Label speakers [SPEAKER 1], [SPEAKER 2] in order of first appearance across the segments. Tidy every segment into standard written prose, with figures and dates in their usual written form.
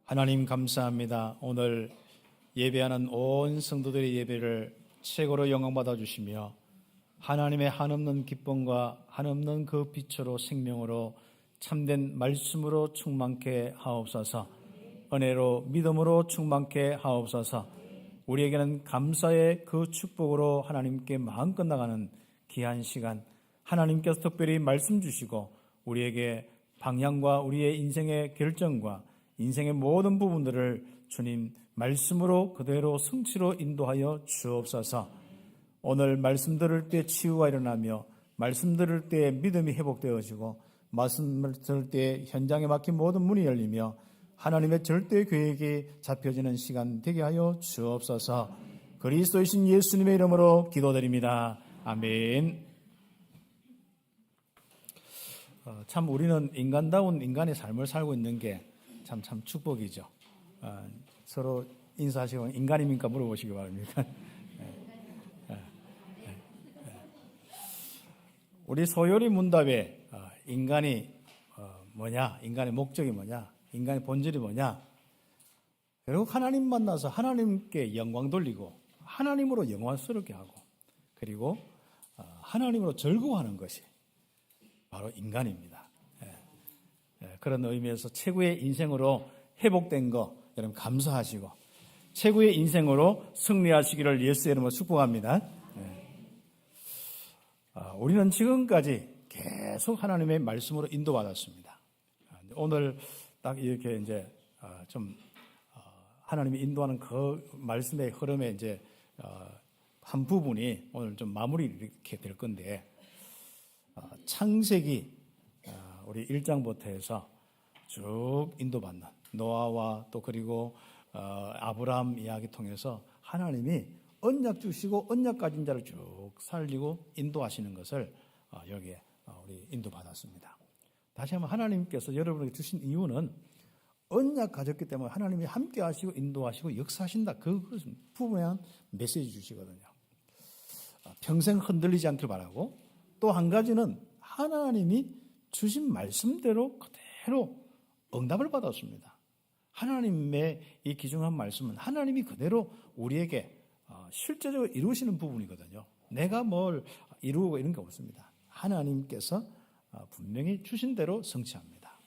[SPEAKER 1] 하나님 감사합니다. 오늘 예배하는 온 성도들의 예배를 최고로 영광받아 주시며 하나님의 한없는 기쁨과 한없는 그 빛으로 생명으로 참된 말씀으로 충만케 하옵소서. 은혜로 믿음으로 충만케 하옵소서. 우리에게는 감사의 그 축복으로 하나님께 마음껏 나가는 귀한 시간, 하나님께서 특별히 말씀 주시고 우리에게 방향과 우리의 인생의 결정과 인생의 모든 부분들을 주님 말씀으로 그대로 성취로 인도하여 주옵소서. 오늘 말씀 들을 때 치유가 일어나며 말씀 들을 때 믿음이 회복되어지고 말씀을 들을 때 현장에 막힌 모든 문이 열리며 하나님의 절대 계획이 잡혀지는 시간 되게 하여 주옵소서. 그리스도이신 예수님의 이름으로 기도드립니다. 아멘. 참 우리는 인간다운 인간의 삶을 살고 있는 게 참 축복이죠. 서로 인사하시고 인간입니까 물어보시기 바랍니다. 우리 소요리 문답에 인간이 뭐냐, 인간의 목적이 뭐냐, 인간의 본질이 뭐냐, 결국 하나님 만나서 하나님께 영광 돌리고 하나님으로 영광스럽게 하고 그리고 하나님으로 즐거워하는 것이 바로 인간입니다. 그런 의미에서 최고의 인생으로 회복된 거 여러분 감사하시고 최고의 인생으로 승리하시기를 예수의 이름으로 축복합니다. 우리는 지금까지 계속 하나님의 말씀으로 인도받았습니다. 오늘 딱 이렇게 이제 좀 하나님이 인도하는 그 말씀의 흐름에 이제 한 부분이 오늘 좀 마무리 이렇게 될 건데 창세기 우리 1장부터 해서 쭉 인도받는 노아와 또 그리고 아브라함 이야기 통해서 하나님이 언약 주시고 언약 가진 자를 쭉 살리고 인도하시는 것을 여기에 우리 인도받았습니다. 다시 한번 하나님께서 여러분에게 주신 이유는 언약 가졌기 때문에 하나님이 함께 하시고 인도하시고 역사하신다. 그것은 분명한 메시지 주시거든요. 평생 흔들리지 않길 바라고 또 한 가지는 하나님이 주신 말씀대로 그대로 응답을 받았습니다. 하나님의 이 귀중한 말씀은 하나님이 그대로 우리에게 실제적으로 이루시는 부분이거든요. 내가 뭘 이루고 이런 게 없습니다. 하나님께서 분명히 주신 대로 성취합니다.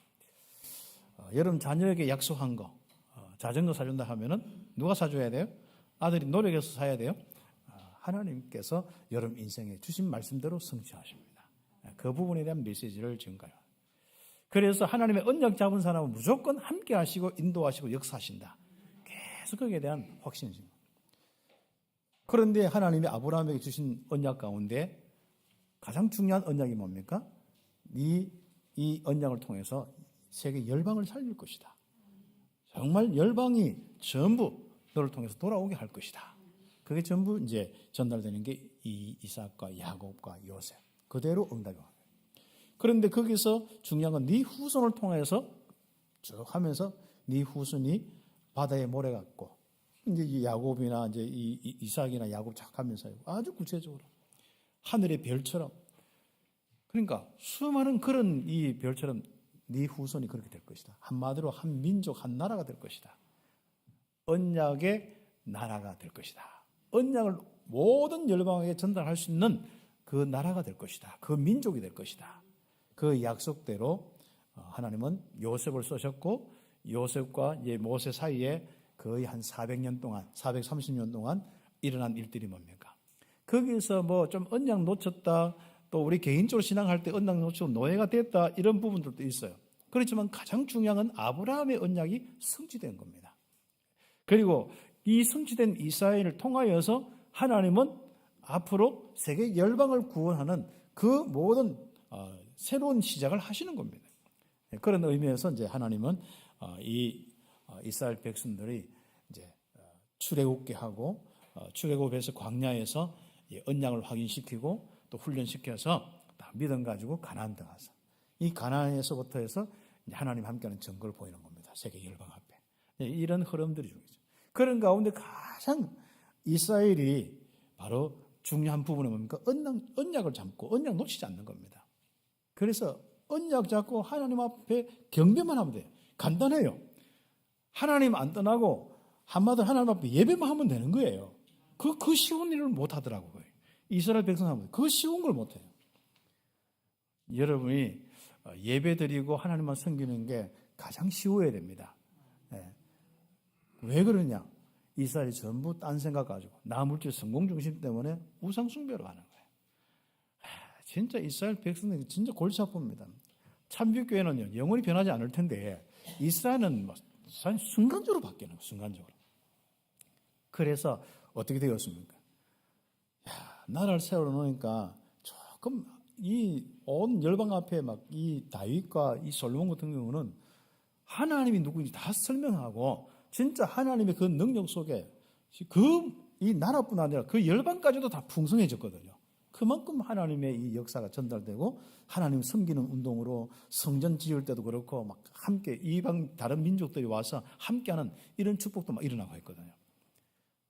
[SPEAKER 1] 여러분 자녀에게 약속한 거 자전거 사준다 하면은 누가 사줘야 돼요? 아들이 노력해서 사야 돼요? 하나님께서 여러분 인생에 주신 말씀대로 성취하십니다. 그 부분에 대한 메시지를 지금까지. 그래서 하나님의 언약 잡은 사람은 무조건 함께 하시고 인도하시고 역사하신다. 계속 거기에 대한 확신입니다. 그런데 하나님이 아브라함에게 주신 언약 가운데 가장 중요한 언약이 뭡니까? 이 언약을 통해서 세계 열방을 살릴 것이다. 정말 열방이 전부 너를 통해서 돌아오게 할 것이다. 그게 전부 이제 전달되는 게 이삭과 야곱과 요셉. 그대로 응답이 와요. 그런데 거기서 중요한 건 네 후손을 통해서 쭉 하면서 네 후손이 바다의 모래 같고 이제 이 야곱이나 이제 이삭이나 야곱 착하면서 아주 구체적으로 하늘의 별처럼 그러니까 수많은 그런 이 별처럼 네 후손이 그렇게 될 것이다. 한마디로 한 민족 한 나라가 될 것이다. 언약의 나라가 될 것이다. 언약을 모든 열방에게 전달할 수 있는 그 나라가 될 것이다. 그 민족이 될 것이다. 그 약속대로 하나님은 요셉을 쓰셨고 요셉과 모세 사이에 거의 한 400년 동안 430년 동안 일어난 일들이 뭡니까? 거기서 뭐 좀 언약 놓쳤다 또 우리 개인적으로 신앙할 때 언약 놓치고 노예가 됐다 이런 부분들도 있어요. 그렇지만 가장 중요한 건 아브라함의 언약이 성취된 겁니다. 그리고 이 성취된 이스라엘을 통하여서 하나님은 앞으로 세계 열방을 구원하는 그 모든 새로운 시작을 하시는 겁니다. 그런 의미에서 이제 하나님은 이 이스라엘 백성들이 이제 출애굽게 하고 출애굽에서 광야에서 언약을 확인시키고 또 훈련시켜서 믿음 가지고 가나안 들어가서 이 가나안에서부터 해서 하나님 함께하는 증거를 보이는 겁니다. 세계 열방 앞에 이런 흐름들이 중요하죠. 그런 가운데 가장 이스라엘이 바로 중요한 부분은 뭡니까? 언약을 잡고 언약 놓치지 않는 겁니다. 그래서 언약 잡고 하나님 앞에 경배만 하면 돼요. 간단해요. 하나님 안 떠나고 한마디로 하나님 앞에 예배만 하면 되는 거예요. 그 쉬운 일을 못 하더라고요. 이스라엘 백성은 그 쉬운 걸 못 해요. 여러분이 예배 드리고 하나님만 섬기는 게 가장 쉬워야 됩니다. 네. 왜 그러냐? 이스라엘이 전부 딴 생각 가지고 나물질 성공 중심 때문에 우상 숭배로 하는 거예요. 진짜 이스라엘 백성들이 진짜 골치 아픕니다. 참교교회는요 영원히 변하지 않을 텐데 이스라엘은 순간적으로 바뀌는 거예요. 순간적으로. 그래서 어떻게 되었습니까? 나라를 세워 놓으니까 조금 이 온 열방 앞에 막 이 다윗과 이 솔로몬 같은 경우는 하나님이 누구인지 다 설명하고 진짜 하나님의 그 능력 속에 이 나라뿐 아니라 그 열방까지도 다 풍성해졌거든요. 그만큼 하나님의 이 역사가 전달되고 하나님 섬기는 운동으로 성전 지을 때도 그렇고 막 함께 이방 다른 민족들이 와서 함께하는 이런 축복도 막 일어나고 있거든요.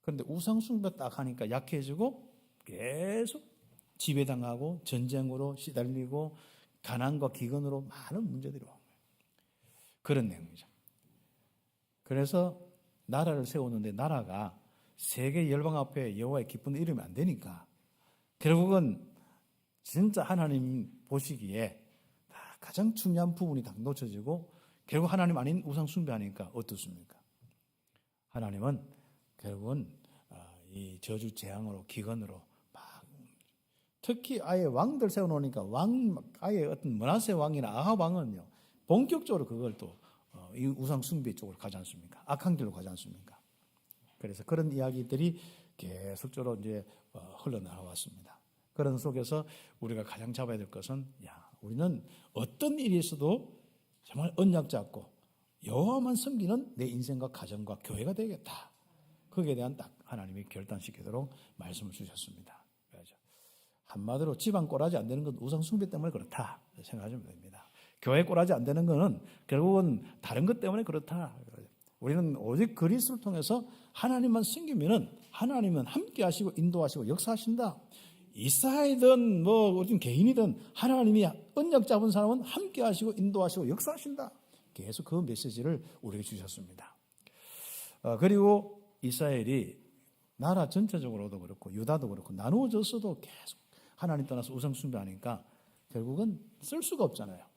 [SPEAKER 1] 그런데 우상숭배 딱 하니까 약해지고 계속 지배당하고 전쟁으로 시달리고 가난과 기근으로 많은 문제들이 옵니다. 그런 내용이죠. 그래서 나라를 세우는데 나라가 세계 열방 앞에 여호와의 기쁜 이름이 안 되니까 결국은 진짜 하나님 보시기에 가장 중요한 부분이 다 놓쳐지고 결국 하나님 아닌 우상 숭배하니까 어떻습니까? 하나님은 결국은 이 저주 재앙으로 기근으로 특히 아예 왕들 세워놓으니까 아예 어떤 므낫세 왕이나 아합 왕은요 본격적으로 그걸 또 이 우상 숭배 쪽으로 가지 않습니까? 악한 길로 가지 않습니까? 그래서 그런 이야기들이 계속적으로 이제 흘러나왔습니다. 그런 속에서 우리가 가장 잡아야 될 것은 우리는 어떤 일이 있어도 정말 언약 잡고 여호와만 섬기는 내 인생과 가정과 교회가 되겠다. 거기에 대한 딱 하나님이 결단시키도록 말씀을 주셨습니다. 그렇죠. 한마디로 집안 꼬라지 안 되는 건 우상 숭배 때문에 그렇다 생각하시면 됩니다. 교회 꼬라지 안 되는 것은 결국은 다른 것 때문에 그렇다. 우리는 오직 그리스도를 통해서 하나님만 섬기면은 하나님은 함께 하시고 인도하시고 역사하신다. 이사이든 어떤 개인이든 하나님이 언약 잡은 사람은 함께 하시고 인도하시고 역사하신다. 계속 그 메시지를 우리에게 주셨습니다. 그리고 이스라엘이 나라 전체적으로도 그렇고 유다도 그렇고 나누어졌어도 계속 하나님 떠나서 우상 숭배하니까 결국은 쓸 수가 없잖아요.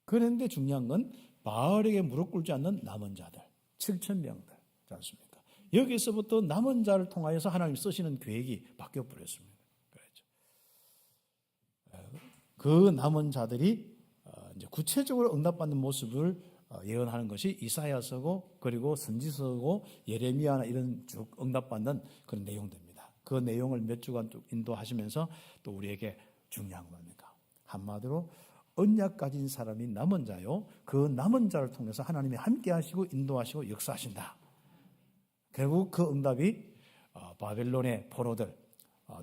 [SPEAKER 1] 그런데 중요한 건 바알에게 무릎 꿇지 않는 남은 자들 7,000명들 그렇지 않습니까? 여기서부터 남은 자를 통하여서 하나님 쓰시는 계획이 바뀌어 버렸습니다. 그렇죠. 그 남은 자들이 이제 구체적으로 응답받는 모습을 예언하는 것이 이사야서고 그리고 선지서고 예레미야나 이런 쭉 응답받는 그런 내용들입니다. 그 내용을 몇 주간 쭉 인도하시면서 또 우리에게 중요한 겁니까? 한마디로 언약 가진 사람이 남은 자요. 그 남은 자를 통해서 하나님이 함께 하시고 인도하시고 역사하신다. 결국 그 응답이 바벨론의 포로들,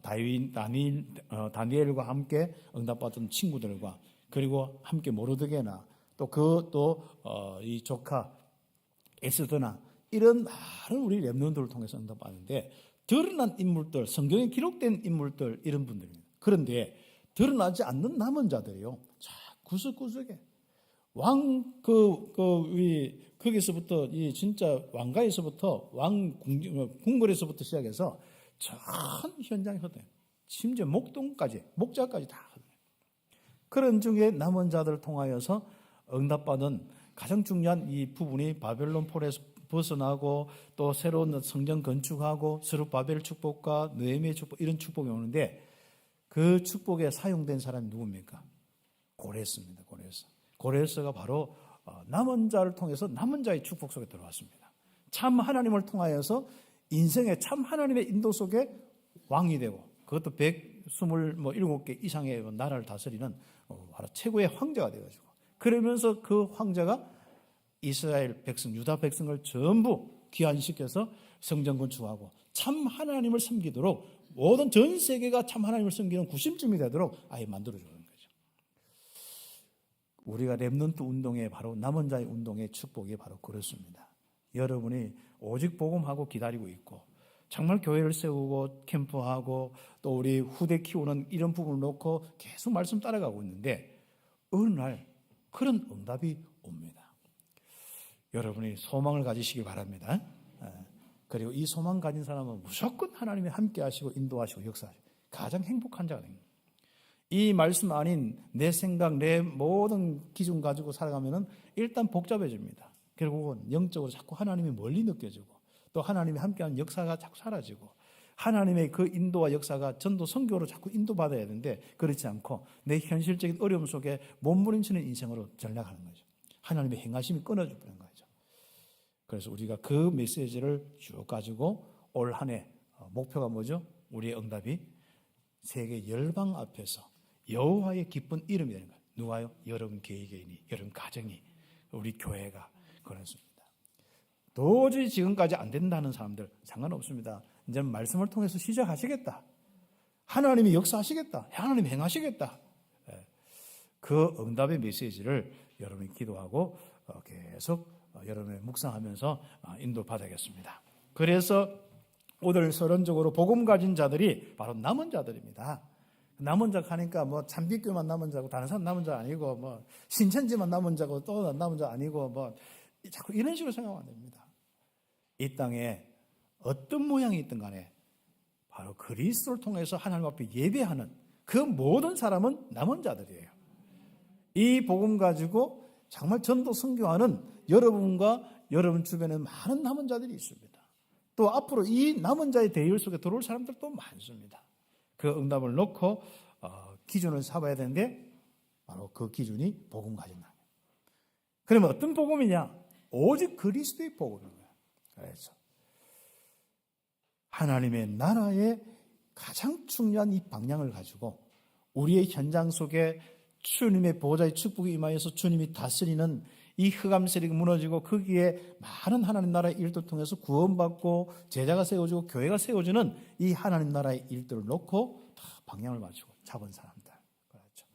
[SPEAKER 1] 다니엘과 함께 응답받던 친구들과 그리고 함께 모르드게나 이 조카 에스더나 이런 많은 우리 렘넌트를 통해서 응답받는데 드러난 인물들, 성경에 기록된 인물들 이런 분들입니다. 그런데 드러나지 않는 남은 자들이요. 구석구석에 거기서부터 이 진짜 왕가에서부터 궁궐에서부터 시작해서 전 현장에 하거든요. 심지어 목자까지 다 하거든요. 그런 중에 남은 자들을 통하여서 응답받은 가장 중요한 이 부분이 바벨론 폴에서 벗어나고 또 새로운 성전 건축하고 스룹바벨 축복과 느헤미야 축복 이런 축복이 오는데 그 축복에 사용된 사람이 누굽니까? 고레스입니다. 고레스가 바로 남은 자를 통해서 남은 자의 축복 속에 들어왔습니다. 참 하나님을 통하여서 인생의 참 하나님의 인도 속에 왕이 되고 그것도 127개 이상의 나라를 다스리는 바로 최고의 황제가 되어가지고 그러면서 그 황제가 이스라엘 백성, 유다 백성을 전부 귀환시켜서 성전 건축하고 참 하나님을 섬기도록 모든 전 세계가 참 하나님을 섬기는 구심점이 되도록 아예 만들어주는 거죠. 우리가 렘넌트 운동의 바로 남은 자의 운동의 축복이 바로 그렇습니다. 여러분이 오직 복음하고 기다리고 있고 정말 교회를 세우고 캠프하고 또 우리 후대 키우는 이런 부분을 놓고 계속 말씀 따라가고 있는데 어느 날 그런 응답이 옵니다. 여러분이 소망을 가지시기 바랍니다. 그리고 이 소망 가진 사람은 무조건 하나님이 함께 하시고 인도하시고 역사하시고 가장 행복한 자가 됩니다. 이 말씀 아닌 내 생각, 내 모든 기준 가지고 살아가면은 일단 복잡해집니다. 결국은 영적으로 자꾸 하나님이 멀리 느껴지고 또 하나님이 함께하는 역사가 자꾸 사라지고 하나님의 그 인도와 역사가 전도 선교로 자꾸 인도받아야 되는데 그렇지 않고 내 현실적인 어려움 속에 몸부림치는 인생으로 전락하는 거죠. 하나님의 행하심이 끊어져 버리는 거죠. 그래서 우리가 그 메시지를 쭉 가지고 올 한 해 목표가 뭐죠? 우리의 응답이 세계 열방 앞에서 여호와의 기쁜 이름이 되는 거예요. 누가요? 여러분 개개인이, 여러분 가정이, 우리 교회가 그렇습니다. 도저히 지금까지 안 된다는 사람들 상관없습니다. 이제 말씀을 통해서 시작하시겠다. 하나님이 역사하시겠다. 하나님이 행하시겠다. 그 응답의 메시지를 여러분이 기도하고 계속 여러분의 묵상하면서 인도받아야겠습니다. 그래서 오늘 서론적으로 복음 가진 자들이 바로 남은 자들입니다. 남은 자 하니까 뭐 참비교만 남은 자고 다른 사람 남은 자 아니고 뭐 신천지만 남은 자고 또 남은 자 아니고 뭐 자꾸 이런 식으로 생각하면 안 됩니다. 이 땅에 어떤 모양이 있든 간에 바로 그리스도를 통해서 하나님 앞에 예배하는 그 모든 사람은 남은 자들이에요. 이 복음 가지고 정말 전도 선교하는 여러분과 여러분 주변에 많은 남은 자들이 있습니다. 또 앞으로 이 남은 자의 대열 속에 들어올 사람들도 많습니다. 그 응답을 놓고 기준을 삼아야 되는데 바로 그 기준이 복음 가진다. 그러면 어떤 복음이냐? 오직 그리스도의 복음입니다. 그래서 하나님의 나라의 가장 중요한 이 방향을 가지고 우리의 현장 속에 주님의 보호자의 축복이 임하여서 주님이 다스리는 이 흑암 세력이 무너지고 거기에 많은 하나님 나라의 일들 통해서 구원받고 제자가 세워지고 교회가 세워지는 이 하나님 나라의 일들을 놓고 다 방향을 맞추고 잡은 사람들. 그렇죠.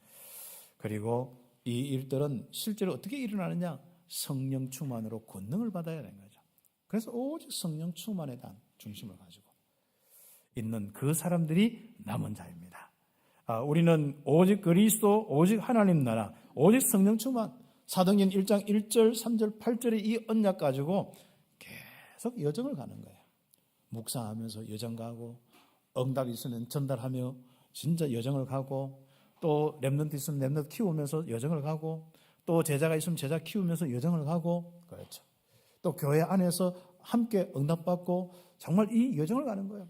[SPEAKER 1] 그리고 이 일들은 실제로 어떻게 일어나느냐? 성령 충만으로 권능을 받아야 하는 거죠. 그래서 오직 성령 충만에 대한 중심을 가지고 있는 그 사람들이 남은 자입니다. 우리는 오직 그리스도, 오직 하나님 나라, 오직 성령 충만, 사도행전 1장 1절, 3절, 8절의 이 언약 가지고 계속 여정을 가는 거예요. 묵상하면서 여정 가고 응답이 있으면 전달하며 진짜 여정을 가고 또 렘넌트 있으면 렘넌트 키우면서 여정을 가고 또 제자가 있으면 제자 키우면서 여정을 가고 그렇죠. 또 교회 안에서 함께 응답받고 정말 이 여정을 가는 거예요.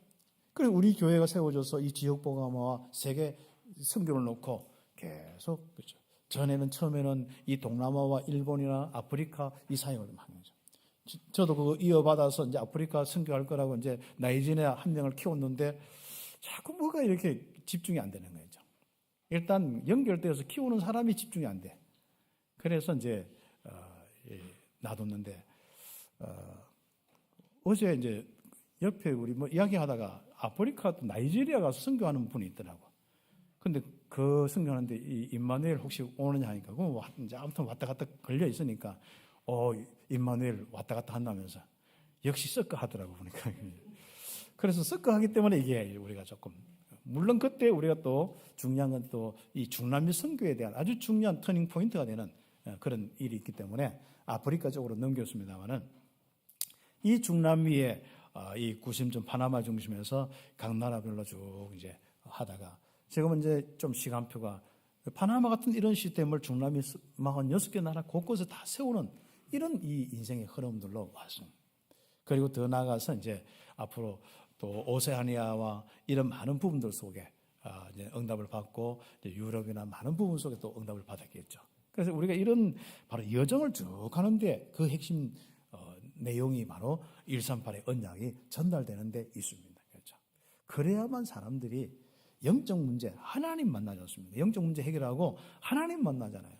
[SPEAKER 1] 그리고 우리 교회가 세워져서 이 지역 복음화와 세계 선교를 놓고 계속 그렇죠. 전에는 처음에는 이 동남아와 일본이나 아프리카 이 사역을 하는 거죠. 저도 그거 이어받아서 이제 아프리카 선교할 거라고 이제 나이지리아 한 명을 키웠는데 자꾸 뭐가 이렇게 집중이 안 되는 거죠. 일단 연결되어서 키우는 사람이 집중이 안 돼. 그래서 이제 놔뒀는데 어제 이제 옆에 우리 뭐 이야기하다가 아프리카 또 나이지리아 가서 선교하는 분이 있더라고. 근데 그 선교하는데 이 임마누엘 혹시 오느냐 하니까 그 이제 아무튼 왔다 갔다 걸려 있으니까 임마누엘 왔다 갔다 한다면서 역시 섞어 하더라고 보니까. 그래서 섞어 하기 때문에 이게 우리가 조금 물론 그때 우리가 또 중요한 건 또 이 중남미 선교에 대한 아주 중요한 터닝 포인트가 되는 그런 일이 있기 때문에 아프리카 쪽으로 넘겼습니다만은 이 중남미의 이 구심점 파나마 중심에서 각 나라별로 쭉 이제 하다가 지금은 이제 좀 시간표가 파나마 같은 이런 시스템을 중남미 46개 나라 곳곳에 다 세우는 이런 이 인생의 흐름들로 왔습니다. 그리고 더 나아가서 이제 앞으로 또 오세아니아와 이런 많은 부분들 속에 이제 응답을 받고 이제 유럽이나 많은 부분 속에 또 응답을 받았겠죠. 그래서 우리가 이런 바로 여정을 쭉 가는데 그 핵심 내용이 바로 138의 언약이 전달되는 데 있습니다. 그렇죠. 그래야만 사람들이 영적 문제, 하나님 만나지 않습니까? 영적 문제 해결하고 하나님 만나잖아요.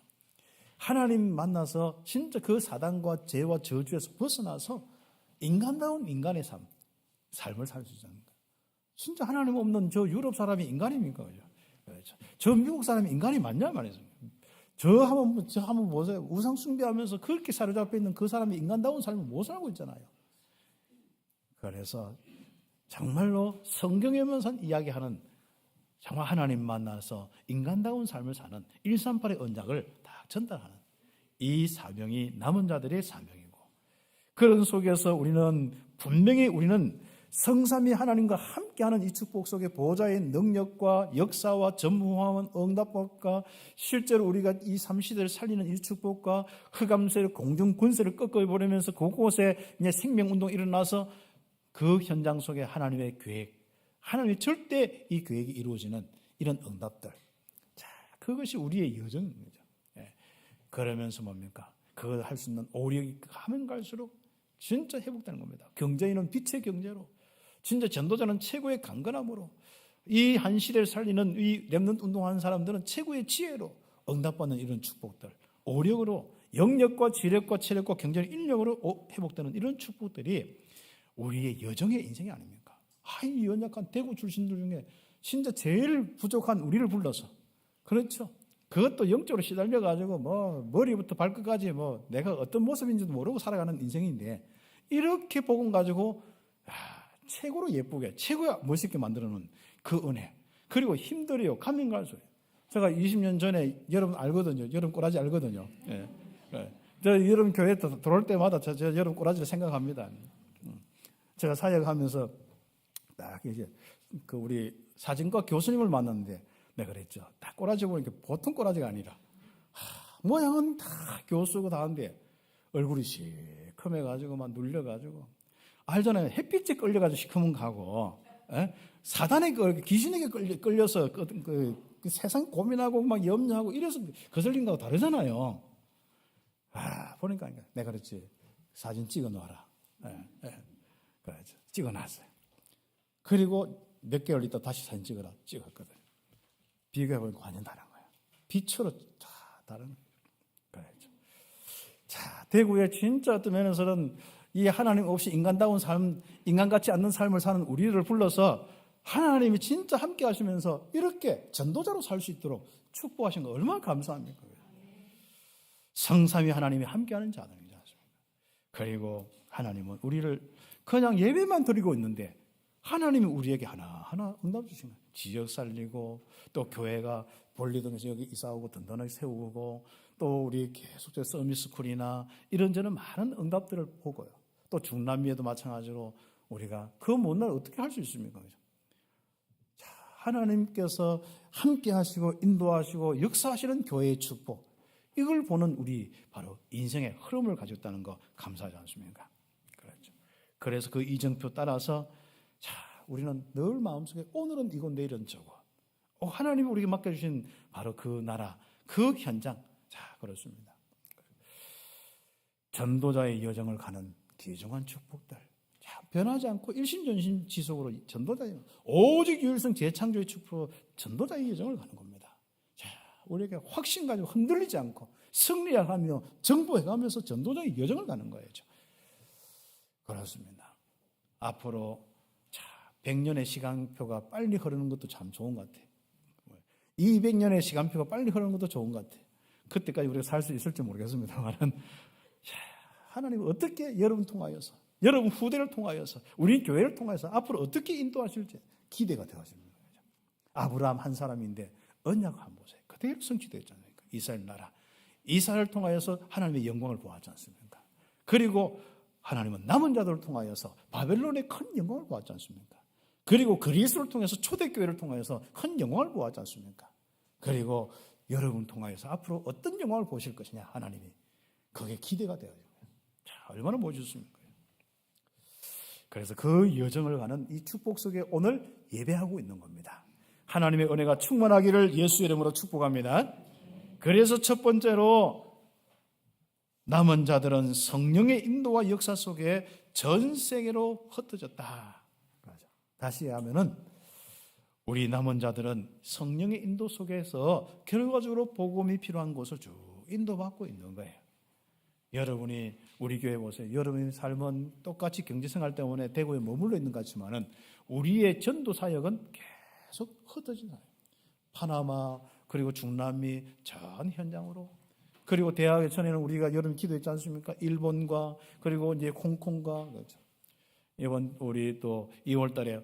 [SPEAKER 1] 하나님 만나서 진짜 그 사단과 죄와 저주에서 벗어나서 인간다운 인간의 삶을 살 수 있는 거예요. 진짜 하나님 없는 저 유럽 사람이 인간입니까? 그렇죠. 저 미국 사람이 인간이 맞냐 말이죠. 저 한번 보세요. 우상 숭배하면서 그렇게 사로잡혀 있는 그 사람이 인간다운 삶을 못 살고 있잖아요. 그래서 정말로 성경에만 이야기하는 정말 하나님 만나서 인간다운 삶을 사는 138의 언약을 다 전달하는 이 사명이 남은 자들의 사명이고 그런 속에서 우리는 분명히 우리는 성삼위 하나님과 함께하는 이 축복 속에 보호자의 능력과 역사와 전무후무한 응답법과 실제로 우리가 이 삼시대를 살리는 이 축복과 흑암세를 공중 군세를 꺾어버리면서 그곳에 이제 생명운동이 일어나서 그 현장 속에 하나님의 계획, 하나님의 절대 이 계획이 이루어지는 이런 응답들. 자, 그것이 우리의 여정인 거죠. 예. 그러면서 뭡니까? 그걸 할 수 있는 오력이 가면 갈수록 진짜 회복되는 겁니다. 경제인은 빛의 경제로, 진짜 전도자는 최고의 강건함으로, 이 한 시대를 살리는 이 렘넌트 운동하는 사람들은 최고의 지혜로 응답받는 이런 축복들, 오력으로, 영력과 지력과 체력과 경제적 인력으로 회복되는 이런 축복들이 우리의 여정의 인생이 아닙니까? 이 연약한 대구 출신들 중에 진짜 제일 부족한 우리를 불러서, 그렇죠? 그것도 영적으로 시달려가지고 머리부터 발끝까지 내가 어떤 모습인지도 모르고 살아가는 인생인데, 이렇게 복음 가지고 최고로 예쁘게, 최고로 멋있게 만들어놓은 그 은혜, 그리고 힘들어요. 가면 갈수록. 제가 20년 전에 여러분 알거든요. 여러분 꼬라지 알거든요. 예. 예. 저 여러분 교회 들어올 때마다 저 여러분 꼬라지를 생각합니다. 제가 사역하면서 딱 이제 그 우리 사진과 교수님을 만났는데, 내가 그랬죠. 딱 꼬라지 보니까 보통 꼬라지가 아니라 모양은 다 교수고 다한데 얼굴이 시커매가지고 막 눌려가지고, 알잖아요. 햇빛에 끌려가지고 시커먼 가고, 사단에 귀신에게 끌려서 그 세상 고민하고 막 염려하고 이래서 거슬린 거하고 다르잖아요. 보니까 내가 그랬지. 사진 찍어 놓아라. 그래서 찍어놨어요. 그리고 몇 개월 있다 다시 사진 찍어라. 찍었거든. 비교해보니까 완전 다른 거야. 빛으로 다 다른 거예요. 자, 대구에 진짜 어떤 면에서는 이 하나님 없이 인간다운 삶, 인간 같지 않는 삶을 사는 우리를 불러서 하나님이 진짜 함께 하시면서 이렇게 전도자로 살 수 있도록 축복하신 거 얼마나 감사합니까? 성삼위 하나님이 함께하는 자들이지 않습니까? 그리고 하나님은 우리를 그냥 예배만 드리고 있는데 하나님이 우리에게 하나하나 응답 주시는 거예요. 지역 살리고, 또 교회가 볼리동에서 여기 이사 오고 든든하게 세우고, 또 우리 계속적으로 서밋스쿨이나 이런저런 많은 응답들을 보고요. 또 중남미에도 마찬가지로 우리가 그 못날 어떻게 할 수 있습니까? 자, 하나님께서 함께 하시고 인도하시고 역사하시는 교회의 축복, 이걸 보는 우리 바로 인생의 흐름을 가지고 있다는 거 감사하지 않습니까? 그렇죠. 그래서 그 이정표 따라서 자, 우리는 늘 마음속에 오늘은 이거 내일은 저거, 하나님이 우리에게 맡겨주신 바로 그 나라, 그 현장. 자, 그렇습니다. 전도자의 여정을 가는 귀중한 축복들, 자, 변하지 않고 일심전심 지속으로 전도자의, 오직 유일성 재창조의 축복으로 전도자의 여정을 가는 겁니다. 자, 우리에게 확신 가지고 흔들리지 않고 승리하며 정보해가면서 전도자의 여정을 가는 거예요. 그렇습니다. 앞으로 100년의 시간표가 빨리 흐르는 것도 참 좋은 것 같아요. 200년의 시간표가 빨리 흐르는 것도 좋은 것 같아요. 그때까지 우리가 살 수 있을지 모르겠습니다만, 하나님은 어떻게 여러분 통하여서, 여러분 후대를 통하여서, 우리 교회를 통하여서 앞으로 어떻게 인도하실지 기대가 되어집니다. 아브라함 한 사람인데 언약 한번 보세요. 그대로 성취되었잖아요. 이스라엘 나라, 이스라엘을 통하여서 하나님의 영광을 보았지 않습니까? 그리고 하나님은 남은 자들을 통하여서 바벨론의 큰 영광을 보았지 않습니까? 그리고 그리스도를 통해서 초대교회를 통하여서 큰 영광을 보았지 않습니까? 그리고 여러분 통하여서 앞으로 어떤 영광을 보실 것이냐, 하나님이 그게 기대가 되어요. 자, 얼마나 멋있습니까? 그래서 그 여정을 가는 이 축복 속에 오늘 예배하고 있는 겁니다. 하나님의 은혜가 충만하기를 예수 이름으로 축복합니다. 그래서 첫 번째로 남은 자들은 성령의 인도와 역사 속에 전 세계로 흩어졌다. 다시 하면은 우리 남은 자들은 성령의 인도 속에서 결과적으로 복음이 필요한 곳을 쭉 인도받고 있는 거예요. 여러분이 우리 교회 보세요. 여러분의 삶은 똑같이 경제생활 때문에 대구에 머물러 있는 것 같지만은 우리의 전도 사역은 계속 흩어진 거예요. 파나마, 그리고 중남미 전 현장으로, 그리고 대학에 전에는 우리가 여름 기도했지 않습니까? 일본과 그리고 이제 홍콩과, 그렇죠. 이번 우리 또 2월 달에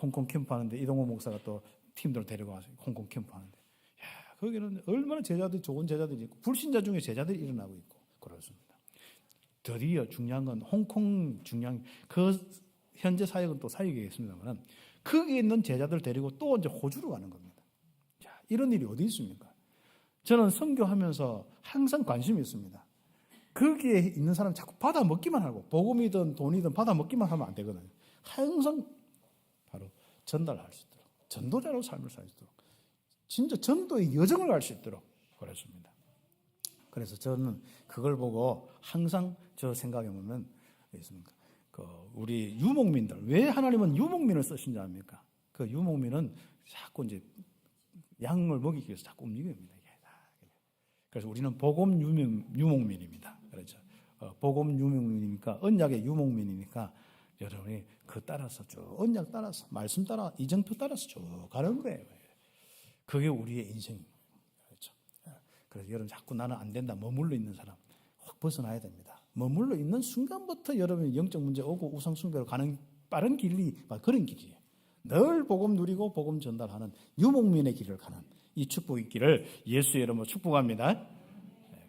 [SPEAKER 1] 홍콩 캠프 하는데 이동호 목사가 또 팀들 데리고 와서 홍콩 캠프 하는데, 야, 거기는 얼마나 제자들이, 좋은 제자들이 있고 불신자 중에 제자들이 일어나고 있고 그렇습니다. 드디어 중요한 건 홍콩 중요한 그 현재 사역은 또 사역이 있습니다만 거기에 있는 제자들 데리고 또 이제 호주로 가는 겁니다. 자, 이런 일이 어디 있습니까? 저는 선교하면서 항상 관심이 있습니다. 거기에 있는 사람 자꾸 받아 먹기만 하고 복음이든 돈이든 받아 먹기만 하면 안 되거든요. 항상 바로 전달할 수 있도록 전도자로 삶을 살 수 있도록 진짜 전도의 여정을 갈 수 있도록 그랬습니다. 그래서 저는 그걸 보고 항상 저 생각해 보면 있습니다. 우리 유목민들 왜 하나님은 유목민을 쓰신지 압니까? 그 유목민은 자꾸 이제 양을 먹이기 위해서 자꾸 움직입니다. 그래서 우리는 복음 유목민입니다. 그렇죠. 복음 유목민이니까 언약의 유목민이니까 여러분이 그 따라서 쭉 언약 따라서 말씀 따라 이정표 따라서 쭉 가는 거예요. 그게 우리의 인생입니다. 그렇죠. 그래서 여러분 자꾸 나는 안 된다 머물러 있는 사람 확 벗어나야 됩니다. 머물러 있는 순간부터 여러분이 영적 문제 오고 우상 숭배로 가는 빠른 길이 그런 길이에요. 늘 복음 누리고 복음 전달하는 유목민의 길을 가는 이 축복의 길을 예수의 이름으로 축복합니다.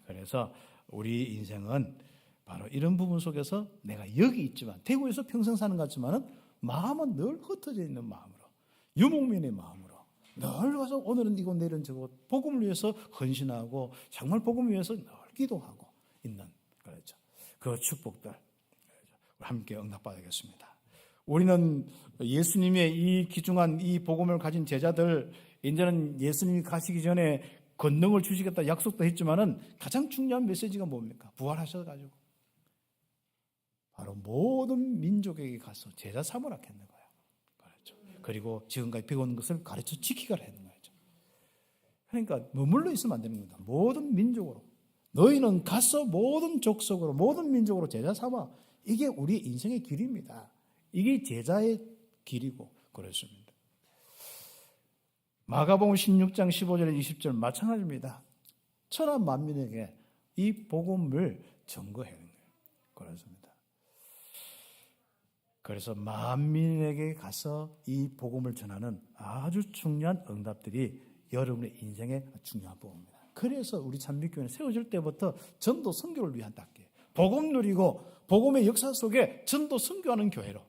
[SPEAKER 1] 그래서 우리 인생은 바로 이런 부분 속에서 내가 여기 있지만 대구에서 평생 사는 것 같지만은 마음은 늘 흩어져 있는 마음으로 유목민의 마음으로 늘 가서 오늘은 이곳 내일은 저곳 복음을 위해서 헌신하고 정말 복음을 위해서 늘 기도하고 있는 그렇죠. 그 축복들 함께 응답받아야겠습니다. 우리는 예수님의 이 귀중한 이 복음을 가진 제자들 이제는 예수님이 가시기 전에 권능을 주시겠다 약속도 했지만은 가장 중요한 메시지가 뭡니까? 부활하셔가지고 바로 모든 민족에게 가서 제자 삼으라 했는 거예요. 그렇죠. 그리고 지금까지 배운 것을 가르쳐 지키라 했는 거죠. 그러니까 머물러 있으면 안 되는 겁니다. 모든 민족으로 너희는 가서 모든 족속으로 모든 민족으로 제자 삼아. 이게 우리 인생의 길입니다. 이게 제자의 길이고 그렇습니다. 마가복음 16장 15절에 20절 마찬가지입니다. 천하 만민에게 이 복음을 전거하는 거예요. 그렇습니다. 그래서 만민에게 가서 이 복음을 전하는 아주 중요한 응답들이 여러분의 인생의 중요한 복음입니다. 그래서 우리 찬미교회는 세워질 때부터 전도 선교를 위한 단계, 복음 누리고 복음의 역사 속에 전도 선교하는 교회로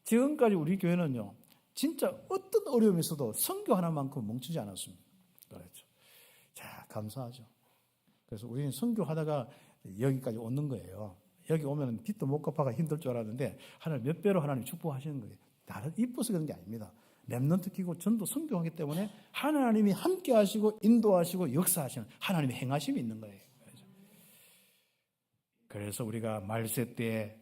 [SPEAKER 1] 지금까지 우리 교회는요. 진짜 어떤 어려움이 있어도 선교 하나만큼 멈추지 않았습니다. 그렇죠. 자, 감사하죠. 그래서 우리는 선교하다가 여기까지 오는 거예요. 여기 오면 빚도 못 갚아가 힘들 줄 알았는데 하나님 몇 배로 하나님 축복하시는 거예요. 다른 이뻐서 그런 게 아닙니다. 렘넌트 키고 전도 선교하기 때문에 하나님이 함께 하시고 인도하시고 역사하시는 하나님의 행하심이 있는 거예요. 그래서 우리가 말세 때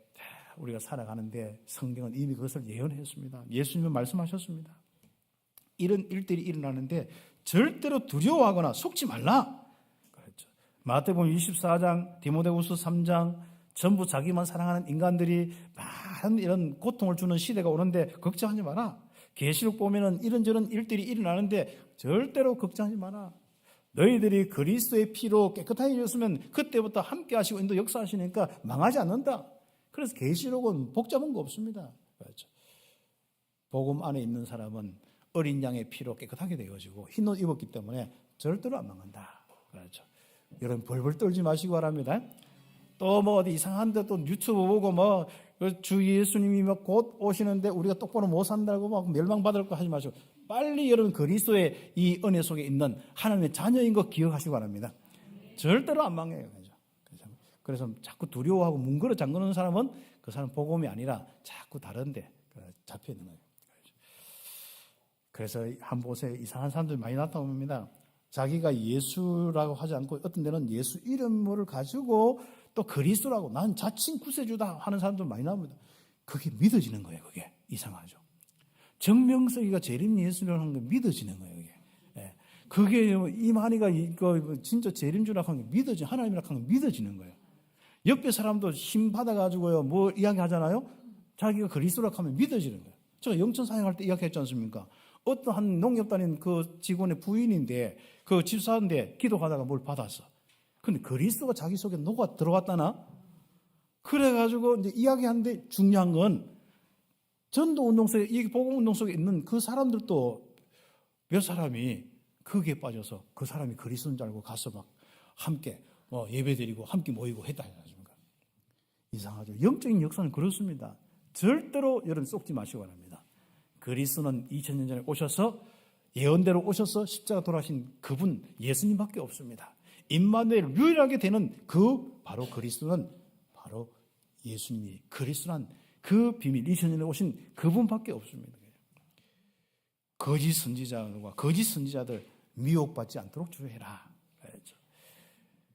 [SPEAKER 1] 우리가 살아가는데 성경은 이미 그것을 예언했습니다. 예수님은 말씀하셨습니다. 이런 일들이 일어나는데 절대로 두려워하거나 속지 말라. 그렇죠. 마태복음 24장, 디모데후서 3장 전부 자기만 사랑하는 인간들이 많은 이런 고통을 주는 시대가 오는데 걱정하지 마라. 계시록 보면은 이런저런 일들이 일어나는데 절대로 걱정하지 마라. 너희들이 그리스도의 피로 깨끗해졌으면 그때부터 함께 하시고 인도 역사하시니까 망하지 않는다. 그래서 계시록은 복잡한 거 없습니다. 그렇죠. 복음 안에 있는 사람은 어린 양의 피로 깨끗하게 되어지고 흰 옷 입었기 때문에 절대로 안 망한다. 그렇죠. 여러분 벌벌 떨지 마시기 바랍니다. 또 뭐 어디 이상한데 또 유튜브 보고 뭐 주 예수님이 막 곧 오시는데 우리가 똑바로 못 산다고 막 멸망받을 거 하지 마시고 빨리 여러분 그리스도의 이 은혜 속에 있는 하나님의 자녀인 거 기억하시기 바랍니다. 절대로 안 망해요. 그래서 자꾸 두려워하고 뭉그러 잠그는 사람은 그 사람 복음이 아니라 자꾸 다른데 잡혀 있는 거예요. 그래서 한 곳에 이상한 사람들이 많이 나타납니다. 자기가 예수라고 하지 않고 어떤 데는 예수 이름을 가지고 또 그리스도라고 난 자칭 구세주다 하는 사람들 많이 나옵니다. 그게 믿어지는 거예요. 그게 이상하죠. 정명석이가 재림 예수를 하는 게 믿어지는 거예요. 그게 이만희가 이거 진짜 재림주라고 하는 게 믿어지 하나님이라고 하는 게 믿어지는 거예요. 옆에 사람도 힘 받아가지고요, 뭐 이야기 하잖아요? 자기가 그리스도라고 하면 믿어지는 거예요. 제가 영천 사역할 때 이야기했지 않습니까? 어떤 한 농협 다닌 그 직원의 부인인데, 그 집사인데 기도하다가 뭘 받았어. 근데 그리스도가 자기 속에 녹아 들어왔다나? 그래가지고 이제 이야기하는데 중요한 건 전도 운동 속에, 이 복음 운동 속에 있는 그 사람들도 몇 사람이 거기에 빠져서 그 사람이 그리스도인 줄 알고 가서 막 함께 예배드리고 함께 모이고 했다. 이상하죠. 영적인 역사는 그렇습니다. 절대로 여러분 속지 마시기 바랍니다. 그리스도는 2000년 전에 오셔서 예언대로 오셔서 십자가 돌아가신 그분 예수님밖에 없습니다. 임마누엘 유일하게 되는 그 바로 그리스도는 바로 예수님이 그리스도란 그 비밀 2000년에 오신 그분밖에 없습니다. 거짓 선지자들과 거짓 선지자들 미혹받지 않도록 주의해라.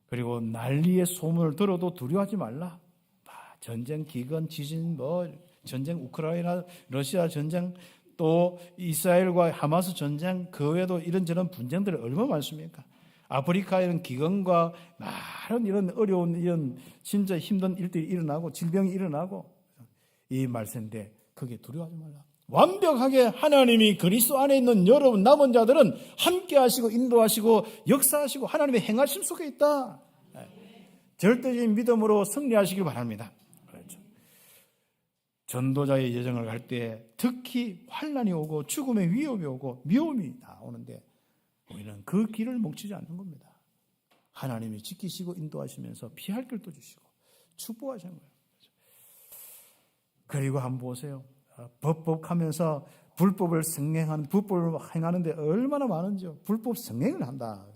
[SPEAKER 1] 그리고 난리의 소문을 들어도 두려워하지 말라. 전쟁, 기근, 지진, 전쟁, 우크라이나, 러시아 전쟁, 또 이스라엘과 하마스 전쟁, 그 외에도 이런저런 분쟁들이 얼마나 많습니까? 아프리카 이런 기근과 많은 이런 어려운 이런 진짜 힘든 일들이 일어나고 질병이 일어나고 이 말씀인데 거기에 두려워하지 말라. 완벽하게 하나님이 그리스도 안에 있는 여러분 남은 자들은 함께 하시고 인도하시고 역사하시고 하나님의 행하심 속에 있다. 절대적인 믿음으로 승리하시길 바랍니다. 그렇죠. 전도자의 여정을 갈 때 특히 환난이 오고 죽음의 위협이 오고 미움이 나오는데 우리는 그 길을 멈추지 않는 겁니다. 하나님이 지키시고 인도하시면서 피할 길도 주시고 축복하시는 거예요. 그리고 한번 보세요. 법복하면서 불법을 성행하는 불법을 행하는데 얼마나 많은지요. 불법 성행을 한다.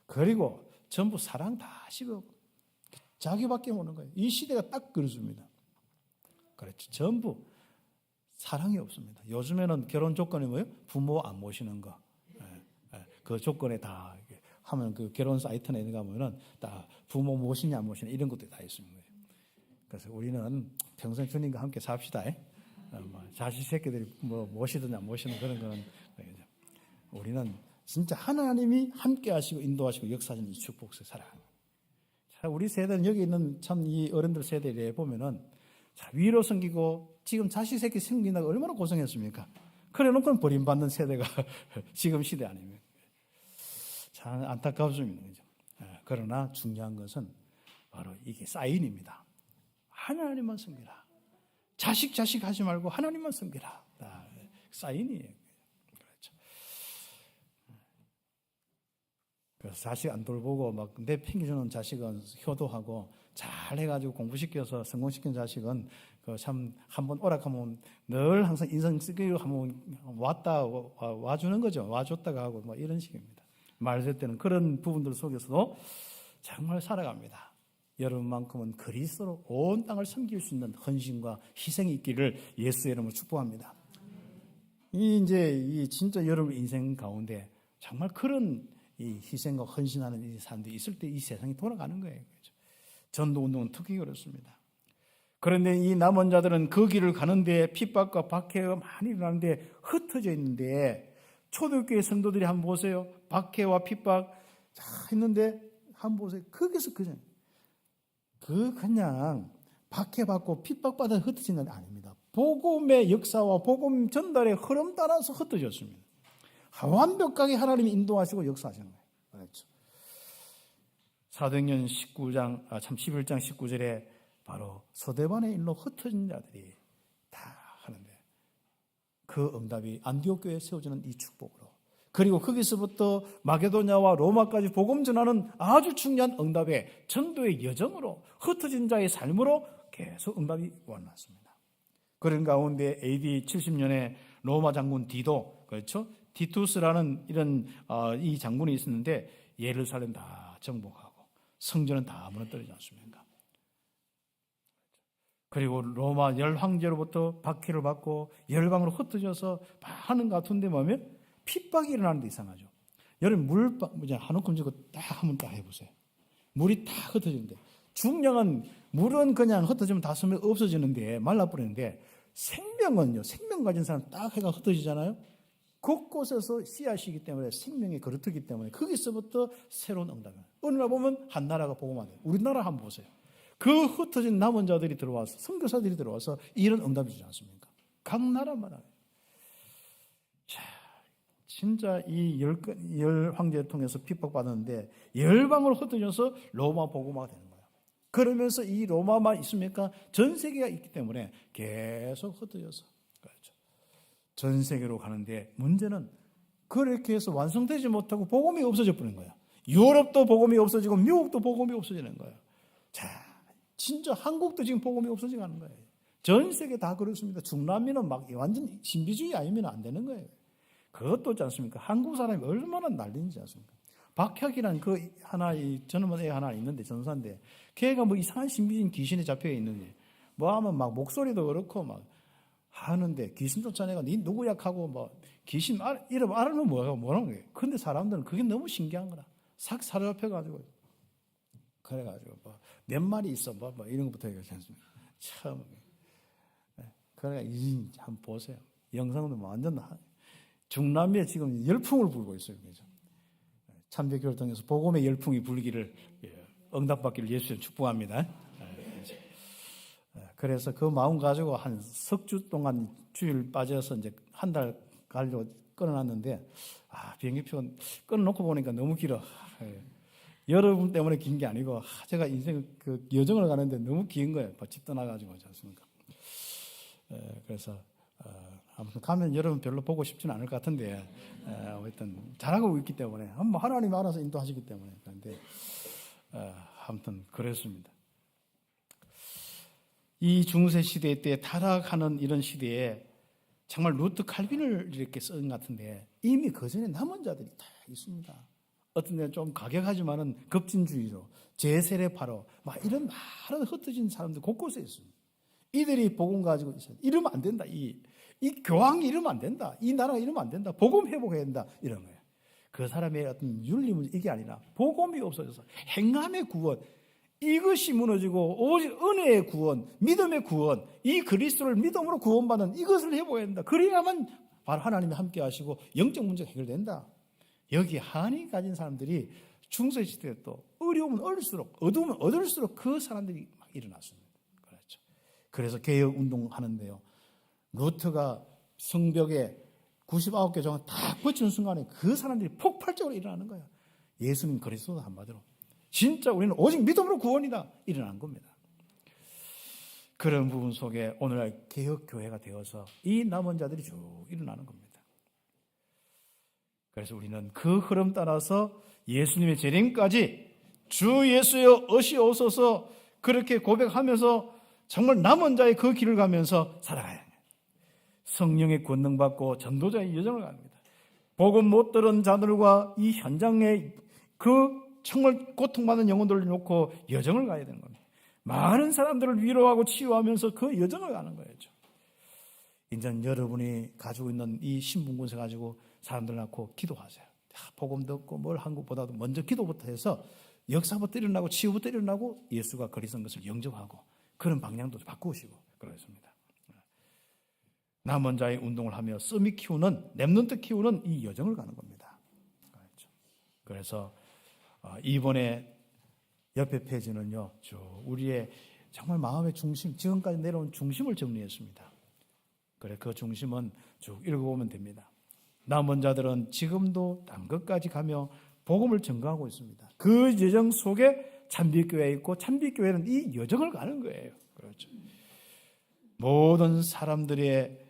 [SPEAKER 1] 그리고 전부 사랑 다 식어 자기밖에 모르는 거예요. 이 시대가 딱 그렇습니다. 그렇죠. 전부 사랑이 없습니다. 요즘에는 결혼 조건이 뭐예요? 부모 안 모시는 거. 그 조건에 다 하면 그 결혼 사이트나 이런 거 하면은 다 부모 모시냐 안 모시냐 이런 것도 다 있습니다. 그래서 우리는 평생 주님과 함께 삽시다. 자식 새끼들이 뭐 모시든 안 모시는 그런 거는 우리는 진짜 하나님이 함께 하시고 인도하시고 역사하시는 이 축복을 살아가는 거예요. 우리 세대는 여기 있는 참 이 어른들 세대에 보면은 위로 섬기고 지금 자식 새끼 섬긴다고 얼마나 고생했습니까? 그래 놓고는 버림받는 세대가 지금 시대 아닙니까? 참 안타깝습니다. 그죠? 그러나 중요한 것은 바로 이게 사인입니다. 하나님만 섬기라. 자식 하지 말고 하나님만 섬기라. 사인이에요. 그렇죠. 그래서 자식 안 돌보고 막 내팽겨주는 자식은 효도하고 잘 해가지고 공부시켜서 성공시킨 자식은 그 참 한번 오락하면 늘 항상 인상 쓰기로 한번 와주는 거죠. 와줬다가 하고 뭐 이런 식입니다. 말할 때는 그런 부분들 속에서도 정말 살아갑니다. 여러분만큼은 그리스도로 온 땅을 섬길 수 있는 헌신과 희생이 있기를 예수의 이름으로 축복합니다. 이 진짜 여러분 인생 가운데 정말 그런 이 희생과 헌신하는 이 사람들이 있을 때 이 세상이 돌아가는 거예요. 그렇죠? 전도 운동은 특히 그렇습니다. 그런데 이 남은 자들은 그 길을 가는데 핍박과 박해가 많이 일어나는데 흩어져 있는데 초대교회 성도들이 한번 보세요. 박해와 핍박 자 있는데 한번 보세요. 거기서 그냥 박해받고 핍박받아 흩어지는 게 아닙니다. 복음의 역사와 복음 전달의 흐름 따라서 흩어졌습니다. 완벽하게 하나님이 인도하시고 역사하시는 거예요. 그렇죠. 사도행전 11장 19절에 바로 서대반의 일로 흩어진 자들이 다 하는데 그 응답이 안디옥 교회에 세워지는 이 축복으로 그리고 거기서부터 마게도냐와 로마까지 복음 전하는 아주 중요한 응답의 전도의 여정으로 흩어진 자의 삶으로 계속 응답이 왔습니다. 그런 가운데 AD 70년에 로마 장군 디도, 그렇죠? 디투스라는 이런 이 장군이 있었는데 예루살렘 다 정복하고 성전은 다 무너뜨리지 않습니까? 그리고 로마 열 황제로부터 박해를 받고 열방으로 흩어져서 하는 것 같은데 보면 핍박이 일어나는 데 이상하죠. 여러분 물 한 움큼 쥐고 딱 한번 딱 해보세요. 물이 딱 흩어지는데 중량은 물은 그냥 흩어지면 다 없어지는데 말라버리는데 생명은요. 생명 가진 사람 딱 해가 흩어지잖아요. 곳곳에서 씨앗이기 때문에 생명의 그릇이기 때문에 거기서부터 새로운 응답이에요. 어느 날 보면 한 나라가 복음화 돼요. 우리나라 한번 보세요. 그 흩어진 남은 자들이 들어와서 선교사들이 들어와서 이런 응답이 주지 않습니까? 각 나라마다. 자, 진짜 이 열 황제를 통해서 핍박받았는데 열방으로 흩어져서 로마 복음화가 되는 거예요. 그러면서 이 로마만 있습니까? 전 세계가 있기 때문에 계속 흩어져서 그렇죠. 전 세계로 가는데 문제는 그렇게 해서 완성되지 못하고 복음이 없어져 버린 거예요. 유럽도 복음이 없어지고 미국도 복음이 없어지는 거예요. 자, 진짜 한국도 지금 복음이 없어지고 는 거예요. 전 세계 다 그렇습니다. 중남미는 막 완전 신비주의 아니면 안 되는 거예요. 그것도 없지 않습니까? 한국 사람이 얼마나 난리인지 아십니까? 박혁이라는 그 하나, 저는 애 하나 있는데, 전사인데, 걔가 뭐 이상한 신비주의 귀신에 잡혀 있는데, 뭐 하면 막 목소리도 그렇고 막 하는데, 귀신 쫓아내가 니 누구야 하고 뭐 귀신 이름 알면 뭐라는 거예요. 근데 사람들은 그게 너무 신기한 거라. 싹 사로잡혀가지고, 그래가지고 몇 마리 있어, 뭐 이런 것부터 얘기하지 않습니까? 참. 그러니까 한번 보세요. 영상도 완전 중남미에 지금 열풍을 불고 있어요. 그죠? 참배교를 통해서 복음의 열풍이 불기를 응답받기를 예수님 축복합니다. 그래서 그 마음 가지고 한 석 주 동안 주일 빠져서 이제 한 달 가려고 끊어놨는데 비행기표 끊어놓고 보니까 너무 길어. 여러분 때문에 긴 게 아니고 제가 인생 그 여정을 가는데 너무 긴 거예요. 집 떠나가지고 그렇지 않습니까? 그래서 아무튼 가면 여러분 별로 보고 싶지는 않을 것 같은데 어쨌든 잘하고 있기 때문에 하나님 알아서 인도하시기 때문에 그런데 아무튼 그랬습니다. 이 중세 시대 때 타락하는 이런 시대에 정말 루트 칼빈을 이렇게 쓴 것 같은데 이미 그 전에 남은 자들이 다 있습니다. 어떤 데는 좀 가격하지만은 급진주의로 제세례파로 막 이런 많은 흩어진 사람들 곳곳에 있습니다. 이들이 복음 가지고 있어요. 이러면 안 된다. 이 교황이 이러면 안 된다. 이 나라가 이러면 안 된다. 복음 회복해야 된다. 이런 거예요. 그 사람의 어떤 윤리문 이게 아니라 복음이 없어져서 행함의 구원 이것이 무너지고 오직 은혜의 구원, 믿음의 구원, 이 그리스도를 믿음으로 구원받는 이것을 회복해야 된다. 그래야만 바로 하나님이 함께 하시고 영적 문제가 해결된다. 여기 한이 가진 사람들이 중세시대에 또 어려우면 어릴수록 어두우면 어두울수록 그 사람들이 막 일어났습니다. 그렇죠. 그래서 개혁운동하는데요. 루터가 성벽에 99개 종을 딱 붙이는 순간에 그 사람들이 폭발적으로 일어나는 거예요. 예수님 그리스도도 한마디로 진짜 우리는 오직 믿음으로 구원이다. 일어난 겁니다. 그런 부분 속에 오늘날 개혁교회가 되어서 이 남은 자들이 쭉 일어나는 겁니다. 그래서 우리는 그 흐름 따라서 예수님의 재림까지 주 예수여 어시옵소서 그렇게 고백하면서 정말 남은 자의 그 길을 가면서 살아가야 합니다. 성령의 권능 받고 전도자의 여정을 갑니다. 복음 못 들은 자들과 이 현장에 그 정말 고통받는 영혼들을 놓고 여정을 가야 되는 겁니다. 많은 사람들을 위로하고 치유하면서 그 여정을 가는 거예요. 이제 여러분이 가지고 있는 이 신분군세 가지고 사람들 낳고 기도하세요. 복음 듣고 뭘 한국보다도 먼저 기도부터 해서 역사부터 일어나고 치유부터 일어나고 예수가 그리스도인 것을 영접하고 그런 방향도 바꾸시고 그렇습니다. 남은 자의 운동을 하며 씀이 키우는 렘넌트 키우는 이 여정을 가는 겁니다. 그래서 이번에 옆에 페이지는요, 우리의 정말 마음의 중심, 지금까지 내려온 중심을 정리했습니다. 그래, 그 중심은 쭉 읽어보면 됩니다. 남은 자들은 지금도 땅 끝까지 가며 복음을 전가하고 있습니다. 그 여정 속에 참빛교회에 있고 참빛교회는 이 여정을 가는 거예요. 그렇죠. 모든 사람들의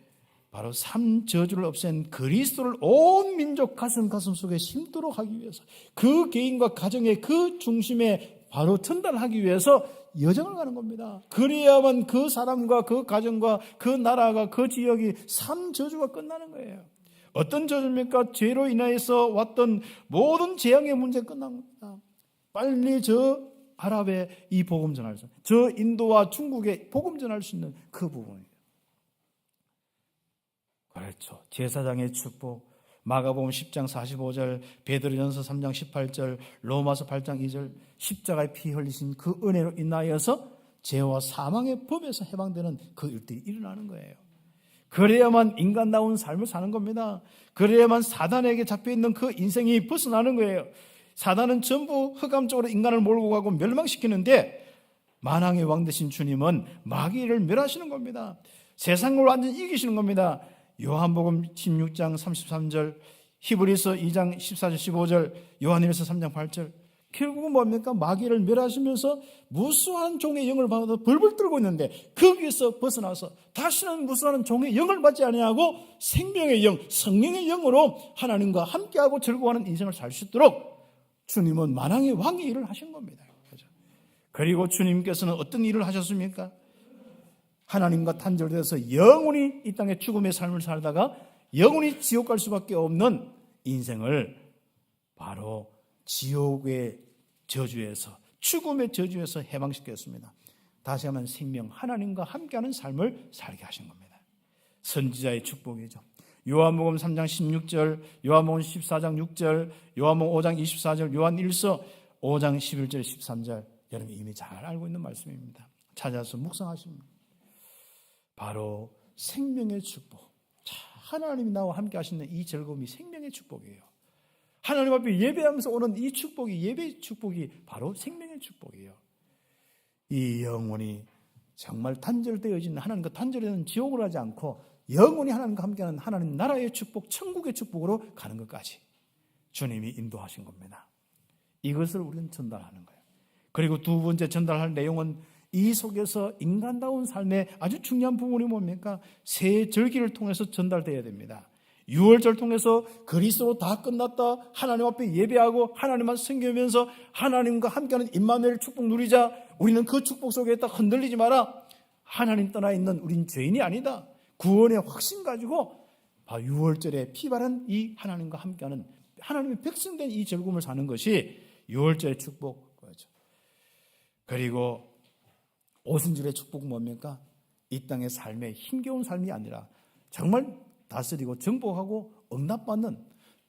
[SPEAKER 1] 바로 삶 저주를 없앤 그리스도를 온 민족 가슴 속에 심도록 하기 위해서 그 개인과 가정의 그 중심에 바로 전달하기 위해서 여정을 가는 겁니다. 그래야만 그 사람과 그 가정과 그 나라가 그 지역이 삶 저주가 끝나는 거예요. 어떤 저주입니까? 죄로 인하여서 왔던 모든 재앙의 문제 끝난 겁니다. 빨리 저 아랍에 이 복음 전할 수, 저 인도와 중국에 복음 전할 수 있는 그 부분이에요. 그렇죠. 제사장의 축복, 마가복음 10장 45절, 베드로전서 3장 18절, 로마서 8장 2절, 십자가의 피 흘리신 그 은혜로 인하여서 죄와 사망의 법에서 해방되는 그 일들이 일어나는 거예요. 그래야만 인간다운 삶을 사는 겁니다. 그래야만 사단에게 잡혀있는 그 인생이 벗어나는 거예요. 사단은 전부 흑암적으로 인간을 몰고 가고 멸망시키는데 만왕의 왕 되신 주님은 마귀를 멸하시는 겁니다. 세상을 완전히 이기시는 겁니다. 요한복음 16장 33절, 히브리서 2장 14절 15절, 요한일서 3장 8절. 결국은 뭡니까? 마귀를 멸하시면서 무수한 종의 영을 받아 벌벌 떨고 있는데 거기에서 벗어나서 다시는 무수한 종의 영을 받지 아니하고 생명의 영, 성령의 영으로 하나님과 함께하고 즐거워하는 인생을 살 수 있도록 주님은 만왕의 왕의 일을 하신 겁니다. 그리고 주님께서는 어떤 일을 하셨습니까? 하나님과 단절돼서 영원히 이 땅에 죽음의 삶을 살다가 영원히 지옥 갈 수밖에 없는 인생을 바로 지옥의 저주에서, 죽음의 저주에서 해방시켰습니다. 다시 한번 생명, 하나님과 함께하는 삶을 살게 하신 겁니다. 선지자의 축복이죠. 요한복음 3장 16절, 요한복음 14장 6절, 요한복음 5장 24절, 요한 1서 5장 11절 13절, 여러분 이미 잘 알고 있는 말씀입니다. 찾아서 묵상하십니다. 바로 생명의 축복. 하나님이 나와 함께 하시는 이 즐거움이 생명의 축복이에요. 하나님 앞에 예배하면서 오는 이 축복이, 예배의 축복이 바로 생명의 축복이에요. 이 영혼이 정말 단절되어진, 하나님과 단절되는 지옥을 하지 않고 영원히 하나님과 함께하는 하나님 나라의 축복, 천국의 축복으로 가는 것까지 주님이 인도하신 겁니다. 이것을 우리는 전달하는 거예요. 그리고 두 번째 전달할 내용은 이 속에서 인간다운 삶의 아주 중요한 부분이 뭡니까? 새 절기를 통해서 전달되어야 됩니다. 유월절 통해서 그리스도로 다 끝났다, 하나님 앞에 예배하고 하나님만 섬기면서 하나님과 함께하는 임마누엘 축복 누리자. 우리는 그 축복 속에 딱 흔들리지 마라. 하나님 떠나 있는 우린 죄인이 아니다. 구원의 확신 가지고 유월절에 피바른 이 하나님과 함께하는 하나님의 백성된 이 즐거움을 사는 것이 유월절의 축복. 그리고 오순절의 축복은 뭡니까? 이 땅의 삶에 힘겨운 삶이 아니라 정말 다스리고 정복하고 응답받는,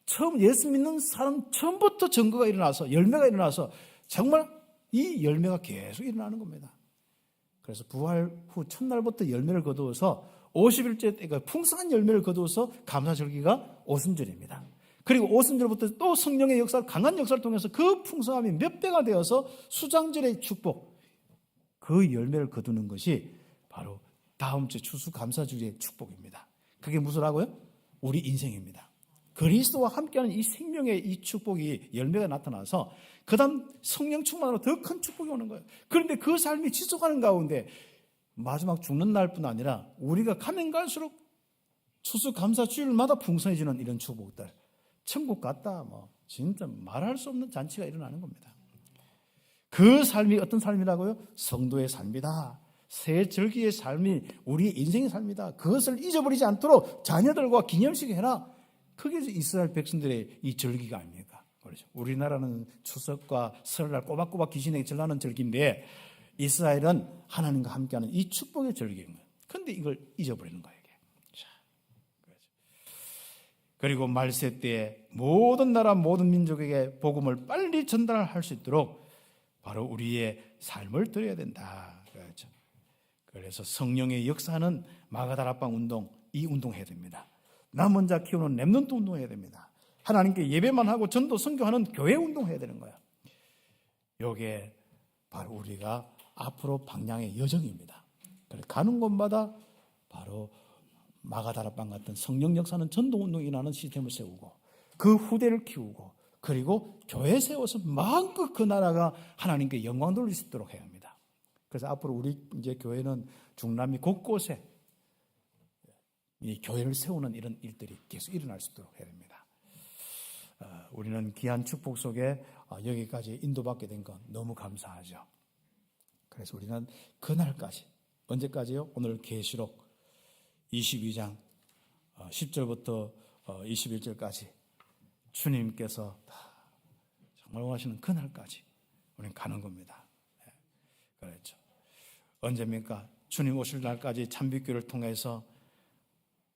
[SPEAKER 1] 처음 예수 믿는 사람 처음부터 증거가 일어나서 열매가 일어나서 정말 이 열매가 계속 일어나는 겁니다. 그래서 부활 후 첫날부터 열매를 거두어서 50일째 때가 풍성한 열매를 거두어서 감사절기가 오순절입니다. 그리고 오순절부터 또 성령의 역사, 강한 역사를 통해서 그 풍성함이 몇 배가 되어서 수장절의 축복, 그 열매를 거두는 것이 바로 다음 주 추수감사주의 축복입니다. 그게 무엇이라고요? 우리 인생입니다. 그리스도와 함께하는 이 생명의 이 축복이 열매가 나타나서 그 다음 성령 충만으로 더 큰 축복이 오는 거예요. 그런데 그 삶이 지속하는 가운데 마지막 죽는 날뿐 아니라 우리가 가면 갈수록 추수감사주일마다 풍성해지는 이런 축복들, 천국 같다, 진짜 말할 수 없는 잔치가 일어나는 겁니다. 그 삶이 어떤 삶이라고요? 성도의 삶이다. 새 절기의 삶이 우리의 인생의 삶이다. 그것을 잊어버리지 않도록 자녀들과 기념식 해라. 그게 이스라엘 백성들의 이 절기가 아닙니까? 그렇죠. 우리나라는 추석과 설날 꼬박꼬박 귀신에게 절하는 절기인데 이스라엘은 하나님과 함께하는 이 축복의 절기인 거예요. 그런데 이걸 잊어버리는 거예요. 자, 그렇죠. 그리고 말세 때에 모든 나라 모든 민족에게 복음을 빨리 전달할 수 있도록 바로 우리의 삶을 드려야 된다. 그렇죠. 그래서 성령의 역사는 마가다락방 운동, 이 운동해야 됩니다. 남은 자 키우는 렘넌트 운동해야 됩니다. 하나님께 예배만 하고 전도 선교하는 교회 운동해야 되는 거야. 이게 바로 우리가 앞으로 방향의 여정입니다. 가는 곳마다 바로 마가다락방 같은 성령 역사는 전도 운동이 일어나는 시스템을 세우고 그 후대를 키우고 그리고 교회 세워서 마음껏 그 나라가 하나님께 영광 돌릴 수 있도록 해야 합니다. 그래서 앞으로 우리 이제 교회는 중남미 곳곳에 이 교회를 세우는 이런 일들이 계속 일어날 수 있도록 해야 됩니다. 우리는 귀한 축복 속에 여기까지 인도받게 된 건 너무 감사하죠. 그래서 우리는 그날까지, 언제까지요? 오늘 계시록 22장 10절부터 21절까지 주님께서 정말 원하시는 그날까지 우리는 가는 겁니다. 그렇죠. 언제입니까? 주님 오실 날까지 참빛교를 통해서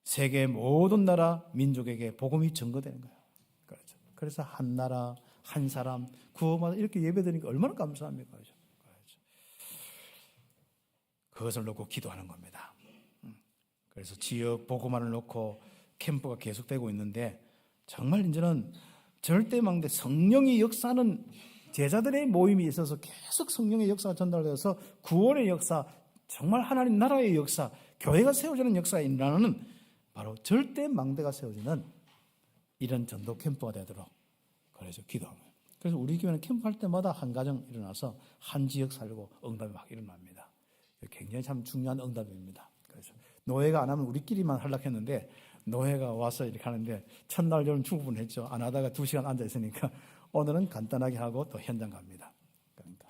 [SPEAKER 1] 세계 모든 나라 민족에게 복음이 전거되는 거예요. 그렇죠. 그래서 한 나라 한 사람 구호마다 이렇게 예배드리니까 얼마나 감사합니까? 그렇죠. 그것을 놓고 기도하는 겁니다. 그래서 지역 복음화를 놓고 캠프가 계속되고 있는데 정말 이제는 절대망대 성령의 역사는 제자들의 모임이 있어서 계속 성령의 역사가 전달되어서 구원의 역사, 정말 하나님 나라의 역사, 교회가 세워지는 역사에 일어나는 바로 절대망대가 세워지는 이런 전도 캠프가 되도록 그래서 기도합니다. 그래서 우리 교회는 캠프할 때마다 한 가정 일어나서 한 지역 살고 응답이 막 일어납니다. 굉장히 참 중요한 응답입니다. 그래서 노예가 안 하면 우리끼리만 하려했는데 노예가 와서 이렇게 하는데 첫날 좀 충분했죠. 안 하다가 2시간 앉아 있으니까 오늘은 간단하게 하고 또 현장 갑니다. 그러니까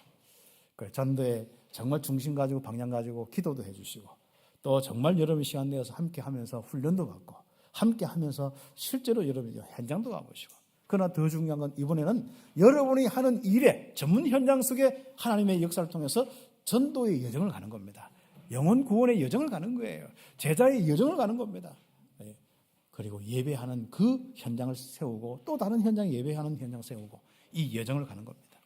[SPEAKER 1] 그 전도에 정말 중심 가지고 방향 가지고 기도도 해주시고 또 정말 여러분 시간 내어서 함께 하면서 훈련도 받고 함께 하면서 실제로 여러분 현장도 가보시고 그러나 더 중요한 건 이번에는 여러분이 하는 일에 전문 현장 속에 하나님의 역사를 통해서 전도의 여정을 가는 겁니다. 영혼 구원의 여정을 가는 거예요. 제자의 여정을 가는 겁니다. 그리고 예배하는 그 현장을 세우고 또 다른 현장에 예배하는 현장을 세우고 이 여정을 가는 겁니다.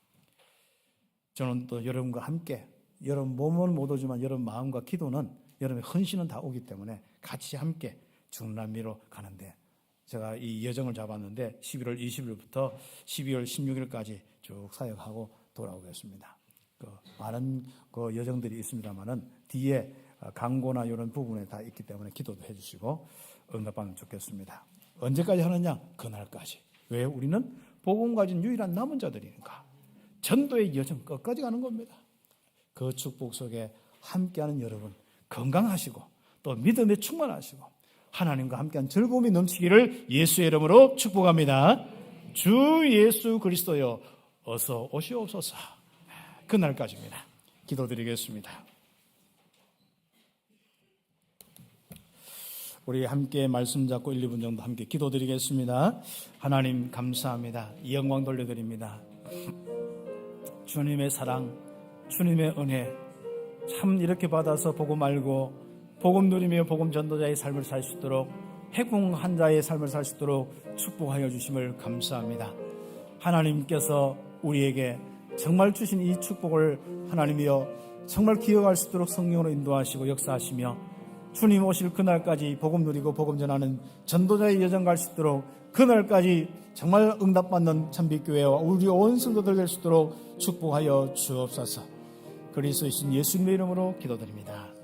[SPEAKER 1] 저는 또 여러분과 함께 여러분 몸은 못 오지만 여러분 마음과 기도는 여러분의 헌신은 다 오기 때문에 같이 함께 중남미로 가는데 제가 이 여정을 잡았는데 11월 20일부터 12월 16일까지 쭉 사역하고 돌아오겠습니다. 많은 그 여정들이 있습니다만은 뒤에 광고나 이런 부분에 다 있기 때문에 기도도 해주시고 응답하면 좋겠습니다. 언제까지 하느냐? 그날까지. 왜? 우리는 복음 가진 유일한 남은 자들이니까. 전도의 여정 끝까지 가는 겁니다. 그 축복 속에 함께하는 여러분 건강하시고 또 믿음에 충만하시고 하나님과 함께한 즐거움이 넘치기를 예수의 이름으로 축복합니다. 주 예수 그리스도여 어서 오시옵소서. 그날까지입니다. 기도드리겠습니다. 우리 함께 말씀 잡고 1, 2분 정도 함께 기도드리겠습니다. 하나님 감사합니다. 이 영광 돌려드립니다. 주님의 사랑, 주님의 은혜 참 이렇게 받아서 복음 알고 복음 누리며 복음 전도자의 삶을 살 수 있도록 해궁한 자의 삶을 살 수 있도록 축복하여 주심을 감사합니다. 하나님께서 우리에게 정말 주신 이 축복을 하나님이여 정말 기억할 수 있도록 성령으로 인도하시고 역사하시며 주님 오실 그날까지 복음 누리고 복음 전하는 전도자의 여정 갈 수 있도록 그날까지 정말 응답받는 참빛교회와 우리 온 성도들 될 수 있도록 축복하여 주옵소서. 그리스도이신 예수님의 이름으로 기도드립니다.